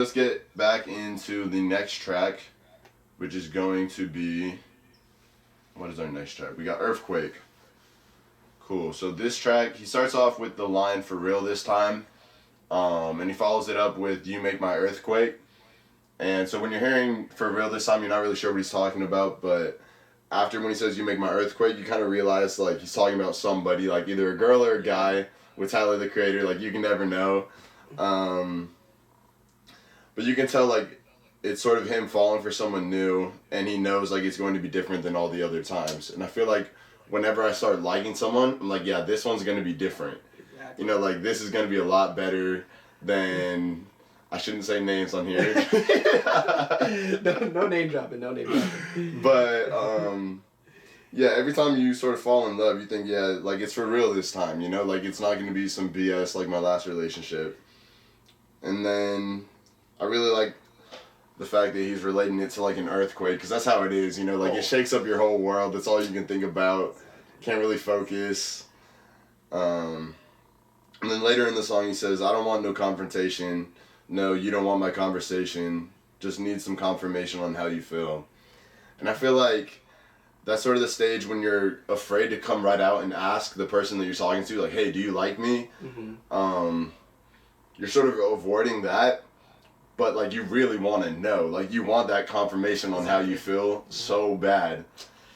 Let's get back into the next track, which is going to be, what is our next track? We got Earthquake. Cool. So this track, he starts off with the line "for real" this time, and he follows it up with "you make my earthquake." And so when you're hearing "for real" this time, you're not really sure what he's talking about, but after when he says "you make my earthquake," you kind of realize like he's talking about somebody, like either a girl or a guy. With Tyler the Creator, like you can never know. But you can tell like it's sort of him falling for someone new, and he knows like it's going to be different than all the other times. And I feel like whenever I start liking someone, I'm like, yeah, this one's going to be different. Exactly. You know, like this is going to be a lot better than. I shouldn't say names on here. no name dropping, no name dropping. But yeah, every time you sort of fall in love, you think, yeah, like it's for real this time. You know, like it's not going to be some BS like my last relationship. And then I really like the fact that he's relating it to like an earthquake, because that's how it is, you know, like it shakes up your whole world. That's all you can think about. Can't really focus. And then later in the song he says, "I don't want no confrontation. No, you don't want my conversation. Just need some confirmation on how you feel." And I feel like that's sort of the stage when you're afraid to come right out and ask the person that you're talking to, like, "Hey, do you like me?" Mm-hmm. You're sort of avoiding that. But, like, you really want to know. Like, you want that confirmation on how you feel so bad.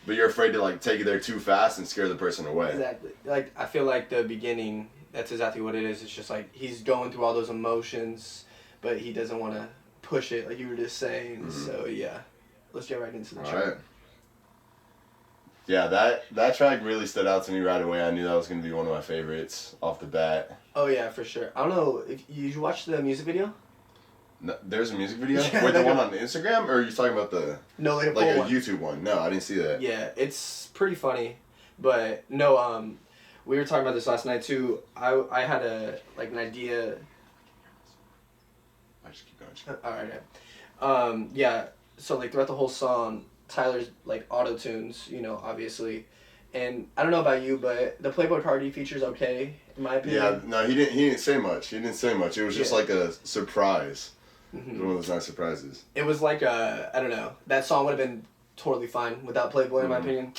But you're afraid to, like, take it there too fast and scare the person away. Exactly. Like, I feel like the beginning, that's exactly what it is. It's just, like, he's going through all those emotions, but he doesn't want to push it, like you were just saying. Mm-hmm. So, yeah. Let's get right into the track. All right. Yeah, that track really stood out to me right away. I knew that was going to be one of my favorites off the bat. Oh, yeah, for sure. I don't know, if you watched the music video? No, there's a music video? Yeah, wait, the one on Instagram? Or are you talking about the... No, like a one. YouTube one. No, I didn't see that. Yeah, it's pretty funny. But, no, we were talking about this last night, too. I had an idea... I just keep going. Alright, yeah, so, like, throughout the whole song, Tyler's, like, auto-tunes, you know, obviously. And I don't know about you, but the Playboy Cardi feature's okay, in my opinion. Yeah, no, he didn't say much. He didn't say much. It was just like a surprise. Mm-hmm. It was one of those nice surprises. It was like I don't know. That song would have been totally fine without Playboy, in my opinion.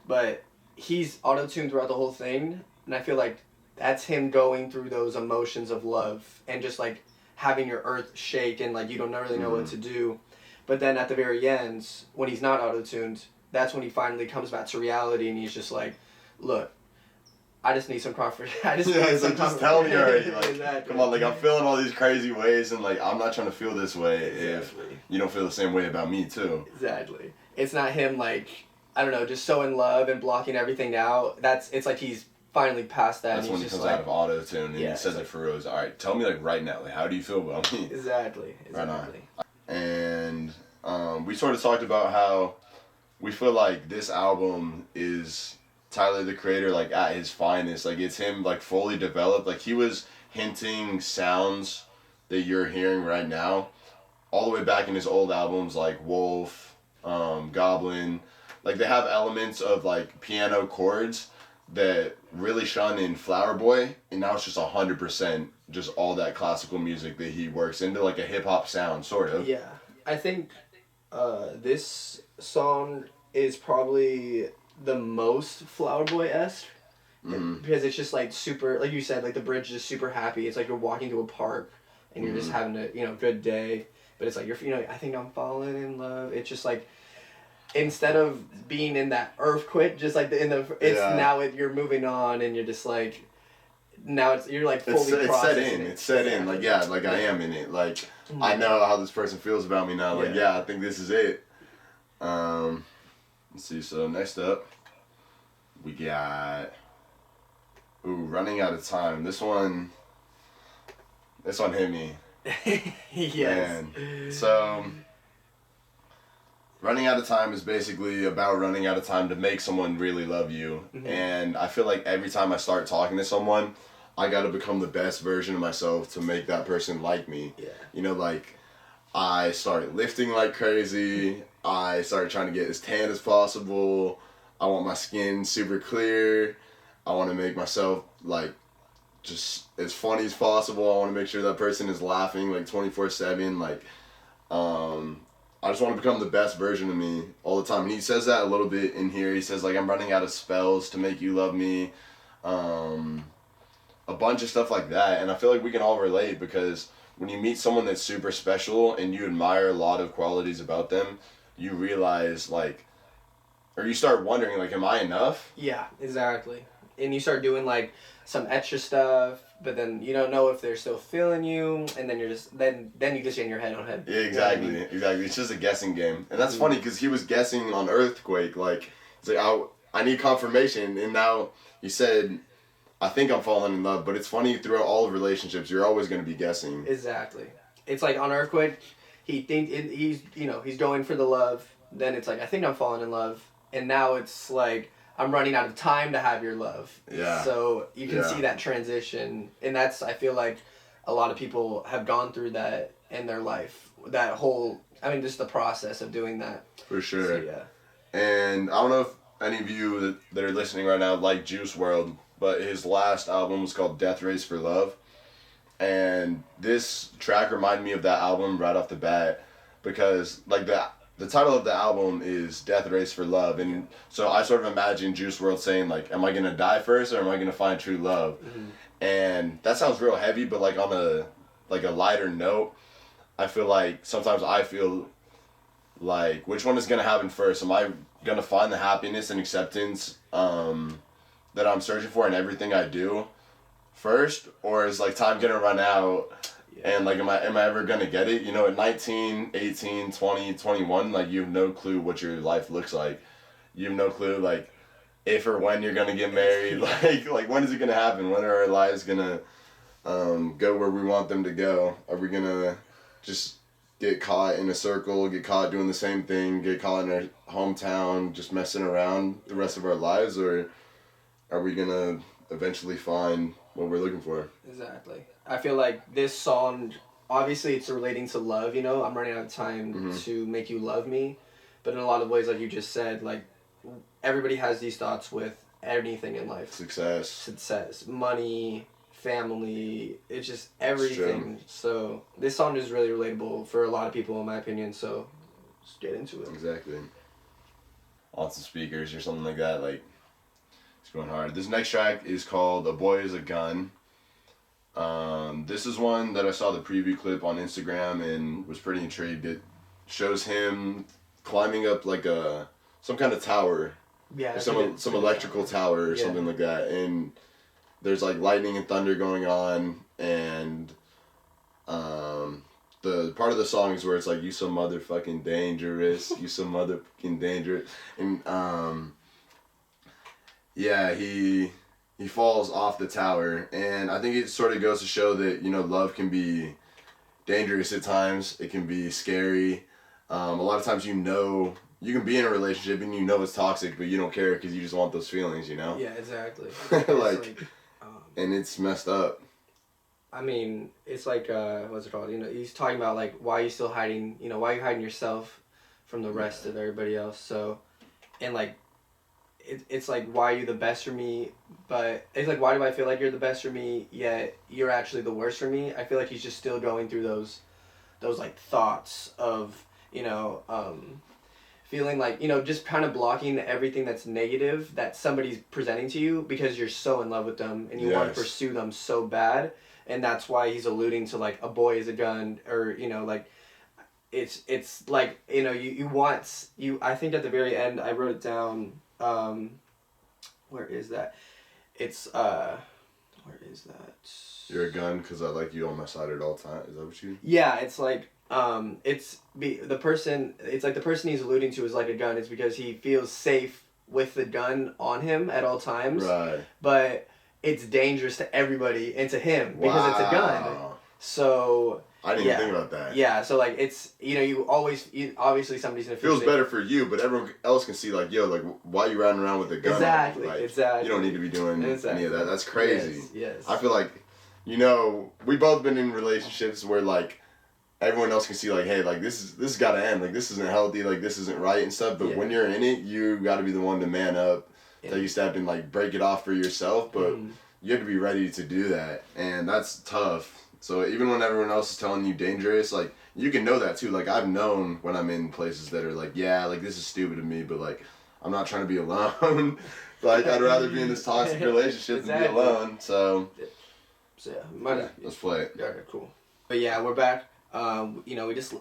But he's auto-tuned throughout the whole thing, and I feel like that's him going through those emotions of love and just, like, having your earth shake and, like, you don't really know what to do. But then at the very end, when he's not auto-tuned, that's when he finally comes back to reality, and he's just like, "Look, I just need some comfort. I just need some comfort." Just tell me already. Like, exactly. Come on, like, I'm feeling all these crazy ways, and, like, I'm not trying to feel this way if you don't feel the same way about me, too. Exactly. It's not him, like, I don't know, just so in love and blocking everything out. It's like he's finally past that. That's and when he he's comes just out of auto-tune, and he says it for real. All right, tell me, like, right now, like, how do you feel about me? Exactly. Right on. And we sort of talked about how we feel like this album is Tyler the Creator, like, at his finest. Like, it's him, like, fully developed. Like, he was hinting sounds that you're hearing right now all the way back in his old albums, like Wolf, Goblin. Like, they have elements of, like, piano chords that really shone in Flower Boy, and now it's just 100% just all that classical music that he works into, like a hip-hop sound, sort of. Yeah. I think this song is probably the most Flower Boy-esque. Because it's just, like, super, like you said, like, the bridge is just super happy. It's like you're walking to a park and you're just having a, you know, good day. But it's like, I think I'm falling in love. It's just like, instead of being in that earthquake, just like now you're moving on, and you're just like, now you're like fully processing it. It's set in. Like, yeah, like I am in it. Like, I know how this person feels about me now. Like, yeah, I think this is it. Let's see. So next up, we got Running Out of Time. This one hit me. Yes. Man. So Running Out of Time is basically about running out of time to make someone really love you. And I feel like every time I start talking to someone, I gotta become the best version of myself to make that person like me. Yeah. You know, like, I started lifting like crazy. I started trying to get as tan as possible. I want my skin super clear. I want to make myself, like, just as funny as possible. I want to make sure that person is laughing like 24/7. Like, I just want to become the best version of me all the time. And he says that a little bit in here. He says like, I'm running out of spells to make you love me. A bunch of stuff like that. And I feel like we can all relate, because when you meet someone that's super special and you admire a lot of qualities about them, you realize like, or you start wondering like, am I enough? Yeah, exactly. And you start doing like some extra stuff, but then you don't know if they're still feeling you, and then you're just then you just in your head on head. Yeah, exactly, you know what I mean? Exactly. It's just a guessing game, and that's funny because he was guessing on Earthquake. Like, it's like I need confirmation, and now he said, I think I'm falling in love. But it's funny, throughout all of relationships, you're always going to be guessing. Exactly. It's like on Earthquake, he's going for the love. Then it's like, I think I'm falling in love, and now it's like, I'm running out of time to have your love. Yeah. So you can see that transition, and that's, I feel like a lot of people have gone through that in their life. That whole, just the process of doing that. For sure. So, yeah. And I don't know if any of you that are listening right now like Juice WRLD, but his last album was called Death Race for Love. And this track reminded me of that album right off the bat, because like the title of the album is Death Race for Love, and so I sort of imagine Juice WRLD saying like, am I gonna die first or am I gonna find true love? Mm-hmm. And that sounds real heavy, but like on a lighter note, I feel like sometimes I feel like, which one is gonna happen first? Am I gonna find the happiness and acceptance that I'm searching for in everything I do first, or is like time gonna run out? And like, am I ever gonna get it? You know, at 19, 18, 20, 21, like you have no clue what your life looks like. You have no clue like if or when you're gonna get married. Like when is it gonna happen? When are our lives gonna go where we want them to go? Are we gonna just get caught in a circle, get caught doing the same thing, get caught in our hometown, just messing around the rest of our lives, or are we gonna eventually find what we're looking for? Exactly. I feel like this song, obviously it's relating to love, you know, I'm running out of time to make you love me, but in a lot of ways, like you just said, like everybody has these thoughts with anything in life. Success, money, family, it's just everything. So this song is really relatable for a lot of people in my opinion, so just get into it. Exactly. Lots of speakers or something like that, like it's going hard. This next track is called A Boy Is a Gun. This is one that I saw the preview clip on Instagram and was pretty intrigued. It shows him climbing up like some kind of tower. Yeah. Some electrical tower or something like that. And there's like lightning and thunder going on, and the part of the song is where it's like, you so motherfucking dangerous, you so motherfucking dangerous. And he falls off the tower, and I think it sort of goes to show that, you know, love can be dangerous at times. It can be scary. A lot of times, you know, you can be in a relationship and you know it's toxic, but you don't care because you just want those feelings, you know? Yeah, exactly. And it's messed up. I mean, it's like, what's it called? You know, he's talking about like, why are you still hiding, you know, why are you hiding yourself from the rest of everybody else? So, and like, it's like, why are you the best for me? But it's like, why do I feel like you're the best for me, yet you're actually the worst for me? I feel like he's just still going through those like thoughts of, you know, feeling like, you know, just kind of blocking everything that's negative that somebody's presenting to you because you're so in love with them and you want to pursue them so bad. And that's why he's alluding to like, a boy is a gun, or, you know, like, it's like, you know, I think at the very end, I wrote it down, where is that? It's, where is that? You're a gun because I like you on my side at all times. Is that what you? Yeah, it's like, the person he's alluding to is like a gun. It's because he feels safe with the gun on him at all times. Right. But it's dangerous to everybody and to him because it's a gun. So I didn't even think about that. Yeah, so like it's, you know, obviously somebody's gonna feel feels better for you, but everyone else can see like, yo, like, why are you riding around with a gun? Exactly, like, exactly. You don't need to be doing any of that. That's crazy. Yes. I feel like, you know, we both been in relationships where like everyone else can see like, hey, like this has got to end. Like this isn't healthy. Like this isn't right and stuff. But when you're in it, you got to be the one to man up, take a step and like break it off for yourself. But you have to be ready to do that, and that's tough. So even when everyone else is telling you dangerous, like, you can know that too. Like, I've known when I'm in places that are like, yeah, like, this is stupid of me, but like, I'm not trying to be alone. Like, I'd rather be in this toxic relationship than be alone. So yeah, let's play it. Okay, cool. But yeah, we're back. You know, we just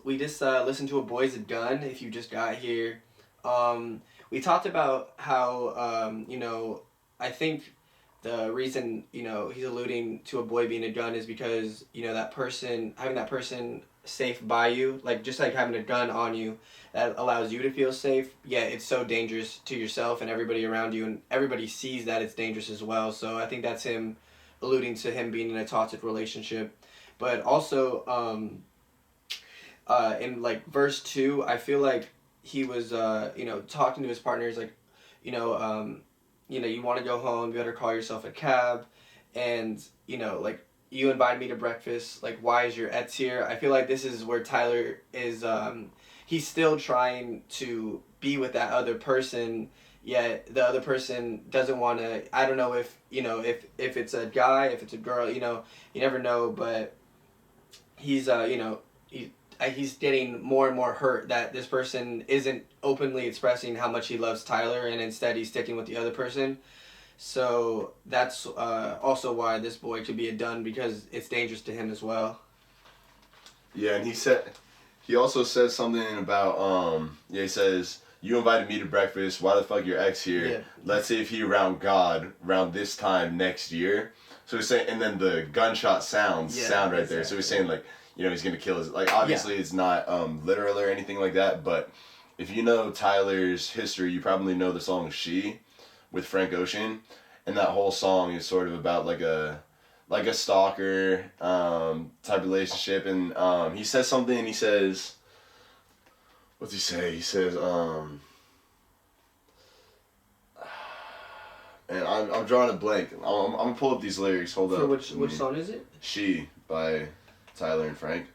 listened to A Boy's Done. If you just got here, we talked about how you know, I think the reason, you know, he's alluding to a boy being a gun is because, you know, that person, having that person safe by you, like just like having a gun on you, that allows you to feel safe. Yeah, it's so dangerous to yourself and everybody around you, and everybody sees that it's dangerous as well. So I think that's him alluding to him being in a toxic relationship. But also, in like verse 2, I feel like he was, you know, talking to his partners, like, you know, you want to go home, you better call yourself a cab, and, you know, like, you invited me to breakfast, like, why is your ex here? I feel like this is where Tyler is, he's still trying to be with that other person, yet the other person doesn't want to. I don't know if, you know, if it's a guy, if it's a girl, you know, you never know, but he's, you know, he's getting more and more hurt that this person isn't openly expressing how much he loves Tyler, and instead he's sticking with the other person. So that's also why this boy could be a done, because it's dangerous to him as well. Yeah, and he also says something about, he says, you invited me to breakfast, why the fuck your ex here? Yeah. Let's see if he around God around this time next year. So he's saying, and then the gunshot sound right there. So he's saying, like, you know, he's gonna kill his, like, obviously it's not literal or anything like that, but if you know Tyler's history, you probably know the song She with Frank Ocean, and that whole song is sort of about like a stalker type relationship, and he says something, and he says, what's he say? He says, and I'm drawing a blank. I'm gonna pull up these lyrics. Hold up. For which song is it? She by Tyler and Frank.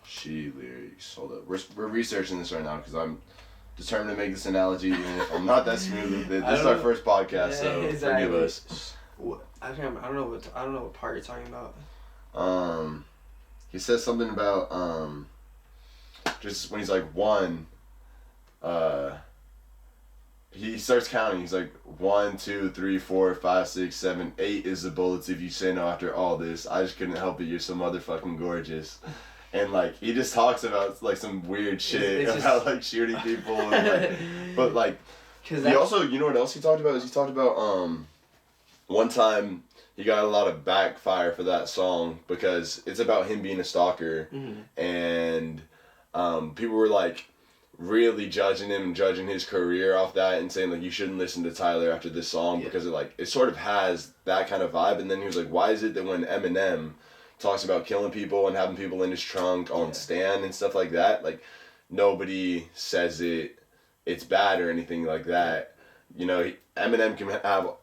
She lyrics. Hold up. We're researching this right now because I'm determined to make this analogy, and if I'm not that smooth with it, this is our first podcast, so exactly. Forgive us. I don't know what part you're talking about. He says something about just when he's like 1. He starts counting. He's like 1, 2, 3, 4, 5, 6, 7, 8 is the bullets if you say no after all this. I just couldn't help it. You're so motherfucking gorgeous. And like he just talks about like some weird shit about like shooting people, and, like, but like he also, you know what else he talked about? He talked about one time he got a lot of backfire for that song because it's about him being a stalker, and people were like really judging him and judging his career off that and saying like you shouldn't listen to Tyler after this song because it sort of has that kind of vibe. And then he was like, why is it that when Eminem talks about killing people and having people in his trunk on Stan and stuff like that, like nobody says it's bad or anything like that? You know, Eminem can have,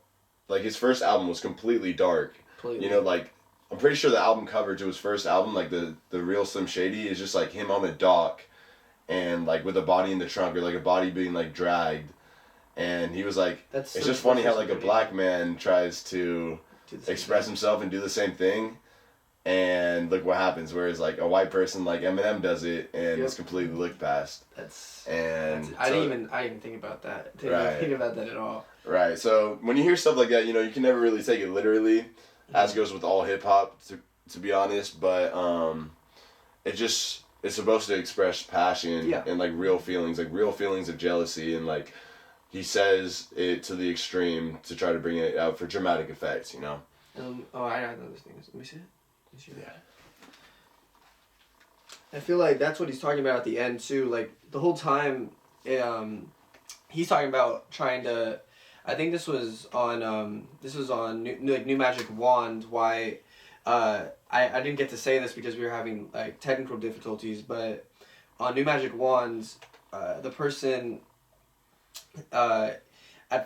like, his first album was completely dark. You know, like, I'm pretty sure the album cover to his first album, like the real Slim Shady, is just like him on a dock and like with a body in the trunk, or like a body being like dragged. And he was like, it's just funny how like a black man tries to express himself and do the same thing, and look what happens. Whereas like a white person like Eminem does it and it's completely looked past. I didn't even think about that. Didn't think about that at all. Right. So when you hear stuff like that, you know, you can never really take it literally, as goes with all hip hop, to be honest. But it's supposed to express passion and like real feelings of jealousy, and like he says it to the extreme to try to bring it out for dramatic effects, you know. I know this thing. Let me see it. Yeah. I feel like that's what he's talking about at the end too. Like the whole time, he's talking about trying to. I think this was on New Magic Wand. Why? I didn't get to say this because we were having like technical difficulties, but on New Magic Wands, the person, at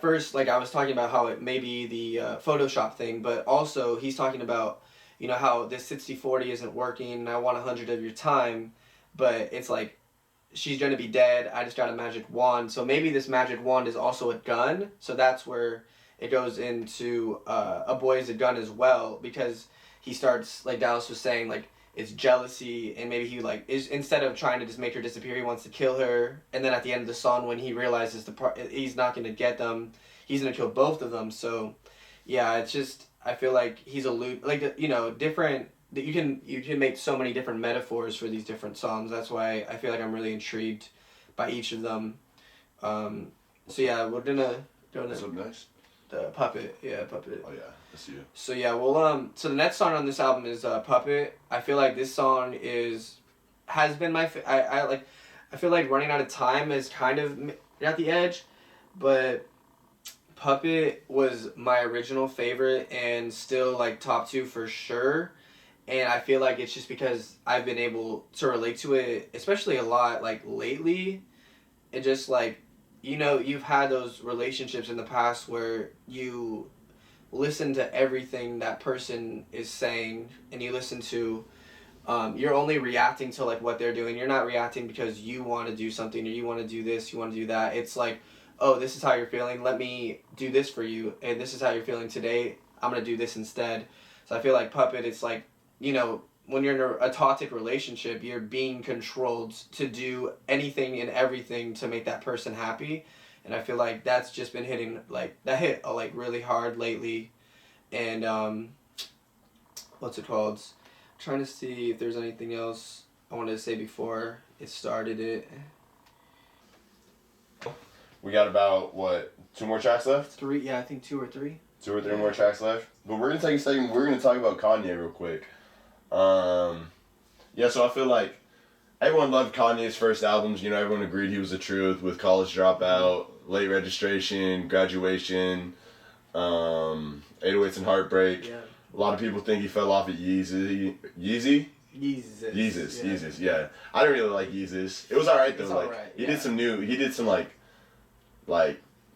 first, like I was talking about how it may be the Photoshop thing, but also he's talking about, you know, how this 60-40 isn't working, and I want 100 of your time, but it's like, she's gonna be dead, I just got a magic wand, so maybe this magic wand is also a gun, so that's where it goes into A Boy Is a Gun as well, because he starts, like Dallas was saying, like, it's jealousy, and maybe he, like, is, instead of trying to just make her disappear, he wants to kill her, and then at the end of the song, when he realizes he's not going to get them, he's going to kill both of them. So yeah, it's just, I feel like he's different, that you can make so many different metaphors for these different songs. That's why I feel like I'm really intrigued by each of them. So yeah, we're gonna go What's up next? The Puppet. Yeah, Puppet. Oh yeah, that's you. So yeah, so the next song on this album is Puppet. I feel like this song has been my I feel like Running Out of Time is kind of at the edge, but Puppet was my original favorite and still like top 2 for sure. And I feel like it's just because I've been able to relate to it, especially a lot like lately. It just like, you've had those relationships in the past where you listen to everything that person is saying, and you listen to, you're only reacting to like what they're doing. You're not reacting because you want to do something, or you want to do this, you want to do that. It's like, oh, this is how you're feeling, let me do this for you, and this is how you're feeling today, I'm gonna do this instead. So I feel like Puppet, it's like, when you're in a toxic relationship, you're being controlled to do anything and everything to make that person happy. And I feel like that's just been hitting, like, that hit like really hard lately. And what's it called? I'm trying to see if there's anything else I wanted to say before it started it. We got about, 2 more tracks left? 3, yeah, I think 2 or 3. 2 or 3 more tracks left. But we're gonna take a second. We're gonna talk about Kanye real quick. Yeah, so I feel like everyone loved Kanye's first albums. Everyone agreed he was the truth with College Dropout, Late Registration, Graduation, 808s and Heartbreak. Yeah. A lot of people think he fell off at Yeezy. Yeezy? Yeezus. Yeezus, yeah. I didn't really like Yeezus. It was alright though. It's like alright, he did some like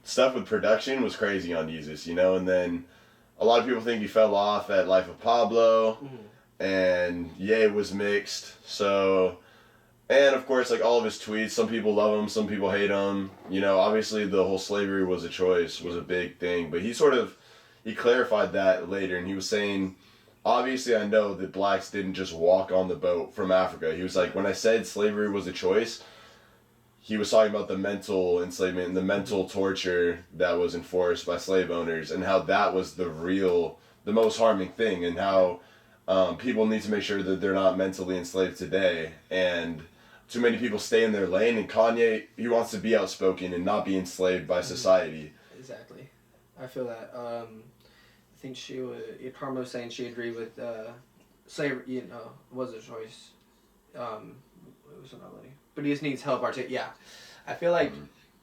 stuff with production was crazy on Yeezus, and then a lot of people think he fell off at Life of Pablo. Mm-hmm. And Ye was mixed. So, and of course, like all of his tweets, some people love him, some people hate him. Obviously the whole slavery was a choice was a big thing, but he clarified that later, and he was saying, obviously I know that blacks didn't just walk on the boat from Africa. He was like, when I said slavery was a choice, he was talking about the mental enslavement and the mental torture that was enforced by slave owners, and how that was the most harming thing, and how people need to make sure that they're not mentally enslaved today. And too many people stay in their lane, and Kanye, he wants to be outspoken and not be enslaved by society. Exactly. I feel that. I think Karma was saying she agreed with slavery, was a choice. It was another, but he just needs help. Yeah. I feel like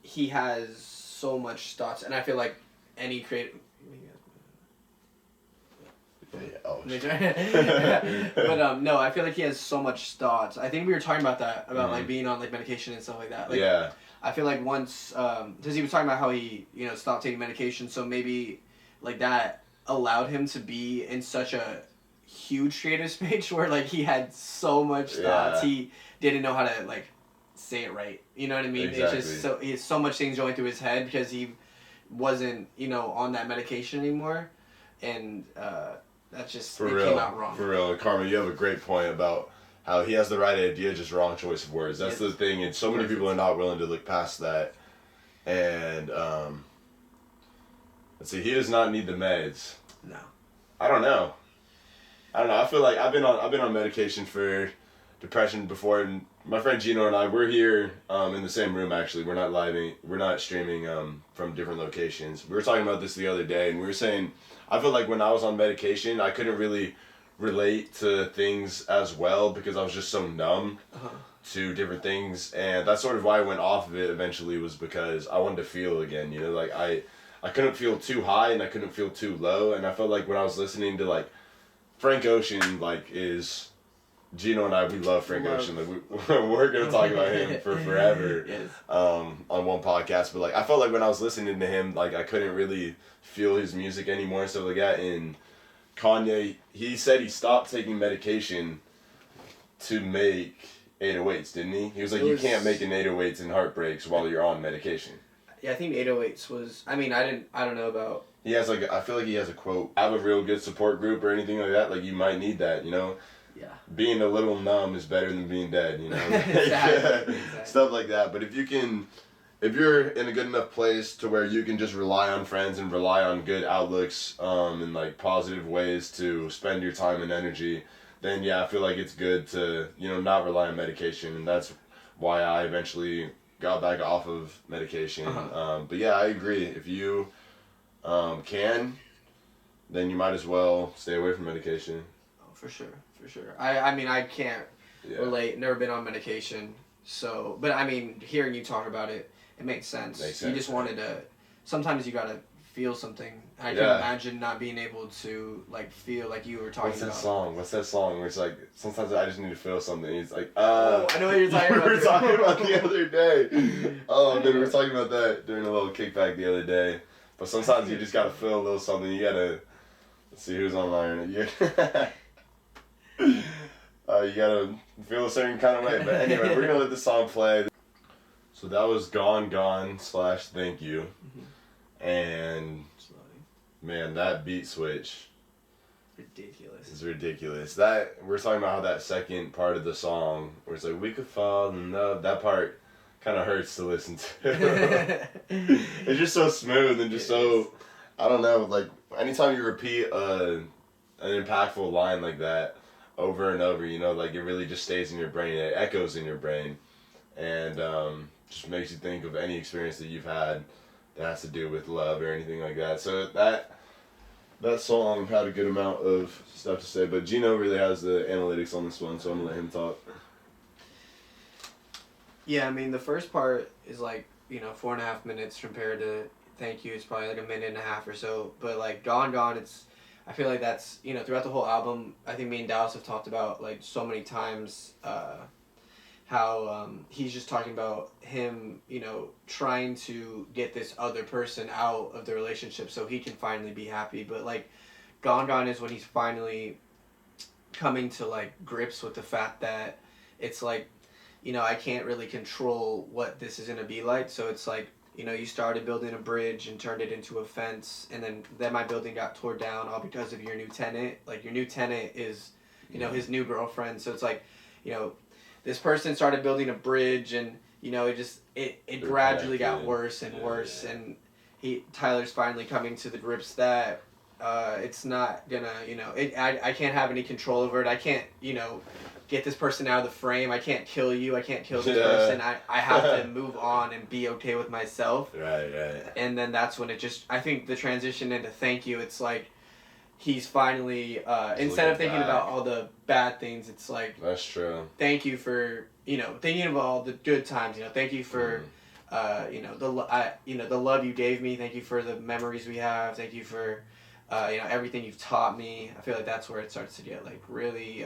he has so much thoughts, and I feel like any creative... But no, I feel like he has so much thoughts. I think we were talking about that, about like being on like medication and stuff like that. Like, yeah. I feel like once, because he was talking about how he stopped taking medication, so maybe like that allowed him to be in such a huge creative space where like he had so much thoughts, he didn't know how to like say it right. You know what I mean? Exactly. It's just he has so much things going through his head because he wasn't on that medication anymore, and that's just came out wrong. For real, Karma, you have a great point about how he has the right idea, just wrong choice of words. That's the thing, and so many people are not willing to look past that. And let's see, he does not need the meds. No. I don't know. I feel like I've been on medication for depression before, and my friend Gino and I, we're here in the same room actually. We're not streaming from different locations. We were talking about this the other day, and we were saying, I feel like when I was on medication, I couldn't really relate to things as well because I was just so numb to different things, and that's sort of why I went off of it eventually, was because I wanted to feel again, like I couldn't feel too high and I couldn't feel too low, and I felt like when I was listening to like Frank Ocean, like is Gino and I, we love Frank Ocean. Like we're gonna talk about him for forever on one podcast. But like I felt like when I was listening to him, like I couldn't really feel his music anymore and stuff like that. And Kanye, he said he stopped taking medication to make 808s, didn't he? He was like, you can't make an 808s and Heartbreaks while you're on medication. Yeah, I think 808s was. I mean, I don't know about he has like, I feel like he has a quote. Have a real good support group or anything like that. Like you might need that, you know. Yeah. Being a little numb is better than being dead, you know. Exactly. Stuff like that. But if you're in a good enough place to where you can just rely on friends and rely on good outlooks, and like positive ways to spend your time and energy, then yeah, I feel like it's good to, you know, not rely on medication, and that's why I eventually got back off of medication. But yeah, I agree. If you can, then you might as well stay away from medication. Oh, for sure. I mean, I can't relate. Never been on medication, so. But I mean, hearing you talk about it, it makes sense. You just wanted to. Sometimes you gotta feel something. I can imagine not being able to like feel like you were talking about. What's that song where it's like sometimes I just need to feel something. It's like I know what you're talking about. We were talking about the other day. Oh man, we were talking about that during a little kickback the other day. But sometimes you just gotta feel a little something. You gotta. Let's see who's online. You gotta feel a certain kind of way. But anyway, we're gonna let this song play. So that was Gone Gone / Thank You. And man, that beat switch is ridiculous. That we're talking about how that second part of the song where it's like we could fall in love, that part kind of hurts to listen to. It's just so smooth and just so, I don't know, like anytime you repeat an impactful line like that over and over, you know, like it really just stays in your brain, it echoes in your brain, and just makes you think of any experience that you've had that has to do with love or anything like that. So that song had a good amount of stuff to say, but Gino really has the analytics on this one, so I'm gonna let him talk. Yeah, I mean the first part is like, you know, 4.5 minutes compared to Thank You. It's probably like 1.5 minutes or so. But like Gone Gone, I feel like that's, you know, throughout the whole album, I think me and Dallas have talked about like so many times how he's just talking about him, you know, trying to get this other person out of the relationship so he can finally be happy. But like Gone Gone is when he's finally coming to like grips with the fact that it's like, you know, I can't really control what this is going to be like. So it's like, you know, you started building a bridge and turned it into a fence, and then my building got torn down all because of your new tenant. Like your new tenant is, you know, his new girlfriend. So it's like, you know, this person started building a bridge, and you know, it gradually got worse and worse, and Tyler's finally coming to the grips that it's not gonna, you know, I can't have any control over it. I can't, you know, get this person out of the frame. I can't kill you. I can't kill this person. I have to move on and be okay with myself. Right. And then that's when it just, I think the transition into Thank You, it's like he's finally, instead of thinking about all the bad things, it's like, that's true. Thank you for, you know, thinking of all the good times, you know, thank you for, you know, the love you gave me. Thank you for the memories we have. Thank you for, you know, everything you've taught me. I feel like that's where it starts to get like really,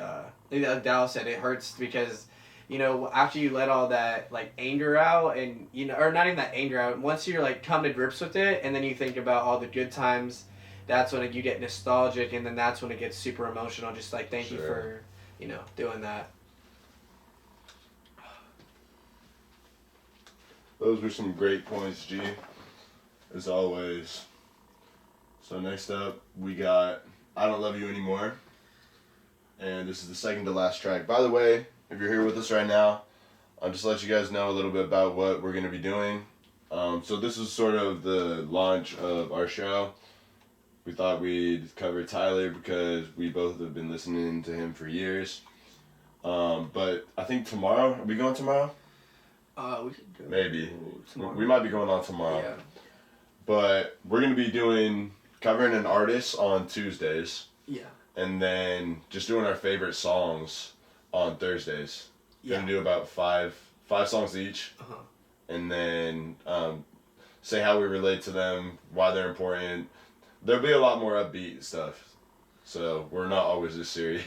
like Dallas said, it hurts because, you know, after you let all that like anger out, and you know, or not even that anger out, once you're like come to grips with it, and then you think about all the good times, that's when you get nostalgic, and then that's when it gets super emotional. Just like thank you for, you know, doing that. Those were some great points, G, as always. So next up, we got I Don't Love You Anymore. And this is the second to last track. By the way, if you're here with us right now, I'll just let you guys know a little bit about what we're going to be doing. So this is sort of the launch of our show. We thought we'd cover Tyler because we both have been listening to him for years. But I think tomorrow, are we going tomorrow? We could go maybe. Tomorrow. We might be going on tomorrow. Yeah. But we're going to be covering an artist on Tuesdays. Yeah. And then just doing our favorite songs on Thursdays. Yeah. Gonna do about five songs each. Uh-huh. And then say how we relate to them, why they're important. There'll be a lot more upbeat stuff. So we're not always this serious.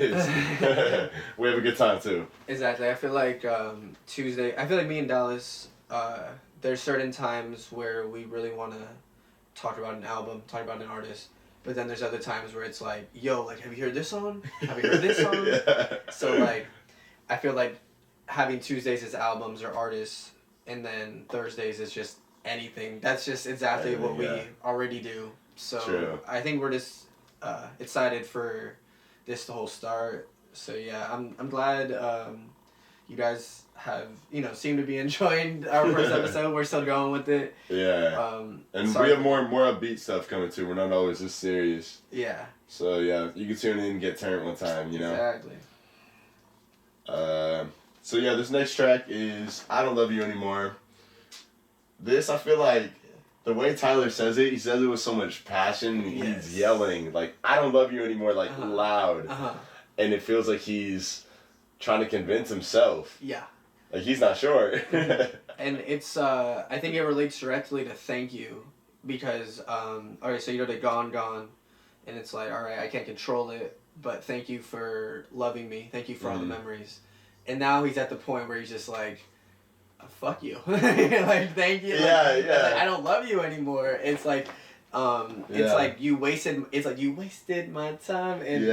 We have a good time too. Exactly. I feel like Tuesday, I feel like me and Dallas, there's certain times where we really want to talk about an album, talk about an artist. But then there's other times where it's like, yo, like, have you heard this song? Have you heard this song? Yeah. So, like, I feel like having Tuesdays as albums or artists, and then Thursdays is just anything. That's just exactly what we already do. So True. I think we're just excited for this the whole start. So yeah, I'm glad you guys have seem to be enjoying our first episode. We're still going with it. Yeah. And we have more upbeat stuff coming too. We're not always this serious. Yeah. So yeah, you can tune in and get turned one time. Exactly. So yeah, this next track is "I Don't Love You Anymore." This, I feel like, the way Tyler says it, he says it with so much passion. Yes. He's yelling like "I don't love you anymore," like loud, and it feels like he's trying to convince himself. Yeah. Like he's not sure. And it's I think it relates directly to "Thank You," because alright, so the gone, and it's like, alright, I can't control it, but thank you for loving me, thank you for all the memories, and now he's at the point where he's just like, fuck you, like thank you, Yeah. Like, I don't love you anymore. It's like it's like you wasted my time, and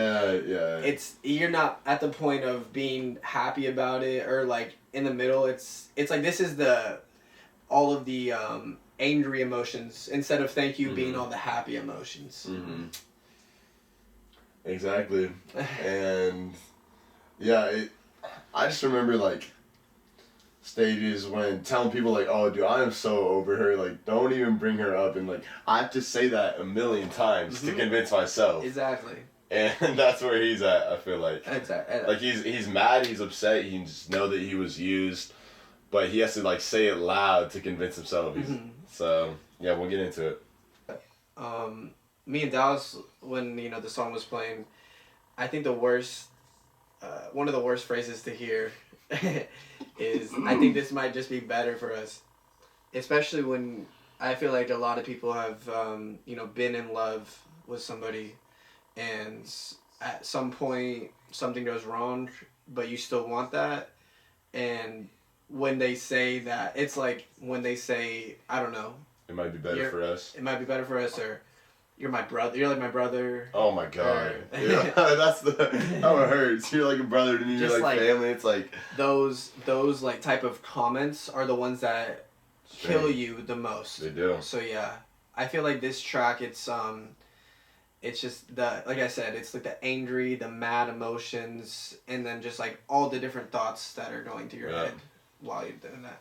it's, you're not at the point of being happy about it or like in the middle. It's like this is all of the angry emotions instead of thank you being all the happy emotions. Exactly. And yeah, I just remember like stages when telling people like, oh dude, I am so over her, like don't even bring her up, and like I have to say that a million times to convince myself. Exactly. And that's where he's at, I feel like. Exactly. Like he's mad, he's upset, he just know that he was used, but he has to like say it loud to convince himself. So yeah, we'll get into it. Me and Dallas, when the song was playing, I think one of the worst phrases to hear is, I think this might just be better for us, especially when I feel like a lot of people have been in love with somebody, and at some point something goes wrong, but you still want that. And when they say that, it's like when they say, I don't know, it might be better for us. It might be better for us, or you're my brother. You're like my brother. Oh my god. Yeah, that's how it hurts. You're like a brother to me. You're like family. It's like those like type of comments are the ones that kill you the most. They do. So yeah, I feel like this track, it's just like I said, it's like the angry, the mad emotions, and then just like all the different thoughts that are going through your head while you're doing that.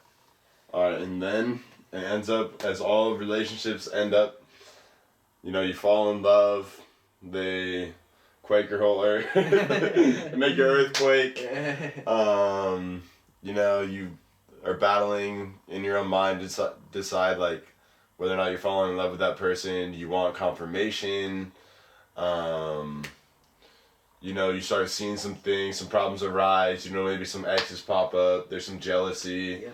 Alright, and then it ends up, as all relationships end up, you fall in love, they quake your whole earth, make your earthquake. You are battling in your own mind to decide like whether or not you're falling in love with that person. You want confirmation. You start seeing some things, some problems arise. Maybe some exes pop up. There's some jealousy.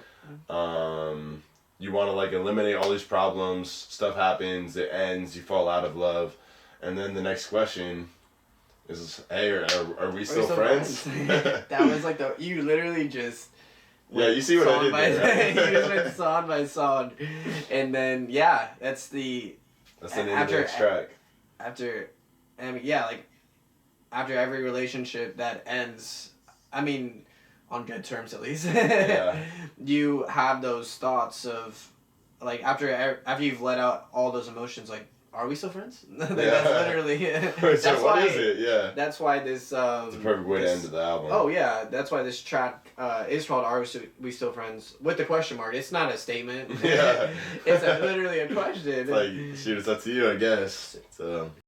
You want to like eliminate all these problems. Stuff happens. It ends. You fall out of love, and then the next question is, "Hey, are we still friends?" That was like you literally just. Yeah, you see what I did there, right? You just went song by song, and then that's the name of the next track. After every relationship that ends, I mean, on good terms at least. You have those thoughts of, like, after you've let out all those emotions, like, are we still friends? That's literally So what is it? Yeah. That's why this. It's a perfect way to end the album. Oh yeah, that's why this track is called "Are We Still Friends?" with the question mark. It's not a statement. Yeah. It's literally a question. It's like, shoot, it's up to you, I guess. So.